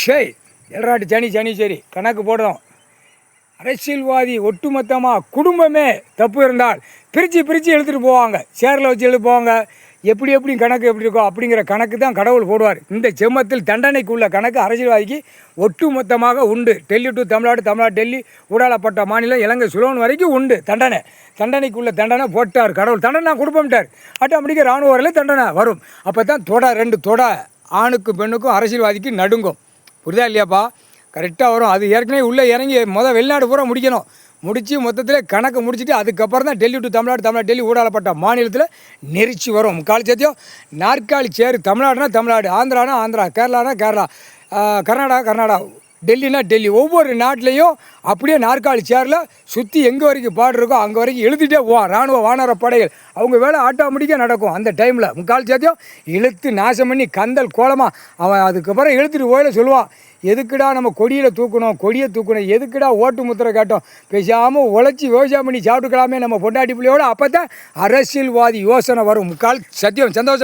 ஷேய் எல்ராட்டு சனி சரி கணக்கு போடுறோம். அரசியல்வாதி ஒட்டுமொத்தமாக குடும்பமே தப்பு இருந்தால் பிரித்து எழுத்துட்டு போவாங்க, சேரில் வச்சு எழுத்து போவாங்க. எப்படி கணக்கு எப்படி இருக்கோ அப்படிங்கிற கணக்கு தான் கடவுள் போடுவார். இந்த செம்மத்தில் தண்டனைக்குள்ள கணக்கு அரசியல்வாதிக்கு ஒட்டுமொத்தமாக உண்டு. டெல்லி டு தமிழ்நாடு டெல்லி ஊடாலப்பட்ட மாநிலம் இலங்கை சுலோன் வரைக்கும் உண்டு தண்டனைக்குள்ள தண்டனை போட்டார் கடவுள். தண்டனை நான் கொடுப்போம்ட்டார். ஆட்டோமேட்டிக்காக இராணுவ வரையில் தண்டனை வரும். அப்போ தான் ரெண்டு ஆணுக்கும் பெண்ணுக்கும் அரசியல்வாதிக்கு நடுங்கும். புரியுதா இல்லையாப்பா? கரெக்டாக வரும். அது ஏற்கனவே உள்ளே இறங்கி வெளிநாடு பூரா முடிக்கணும். முடித்து மொத்தத்தில் கணக்கு முடிச்சுட்டு அதுக்கப்புறம் தான் டெல்லி டு தமிழ்நாடு டெல்லி ஊடாலப்பட்ட மாநிலத்தில் நெரிச்சு வரும். முக்கால் சத்தியம் நாற்காலி சேரு. தமிழ்நாடு, ஆந்திரா, கேரளா, கர்நாடகா, டெல்லினா டெல்லி. ஒவ்வொரு நாட்டிலையும் அப்படியே நாற்காலி சேரில் சுற்றி எங்கே வரைக்கும் பாடு இருக்கோ அங்கே வரைக்கும் இழுத்துட்டே போவான் இராணுவ வானர படைகள். அவங்க வேலை ஆட்டோமேட்டிக்காக நடக்கும். அந்த டைமில் முக்கால் சத்தியம் இழுத்து நாசம் பண்ணி கந்தல் கோலமாக அவன் அதுக்கப்புறம் இழுத்துட்டு போயில சொல்லுவான், எதுக்குடா நம்ம கொடியை தூக்கணும், எதுக்குடா ஓட்டு முத்திரை கேட்டோம், பேசாமல் உழைச்சி விவசாயம் பண்ணி சாப்பிட்டுக்கலாமே நம்ம பொண்டாட்டி பிள்ளையோடு. அப்போ தான் அரசியல்வாதி யோசனை வரும். முக்கால் சத்தியம். சந்தோஷம்.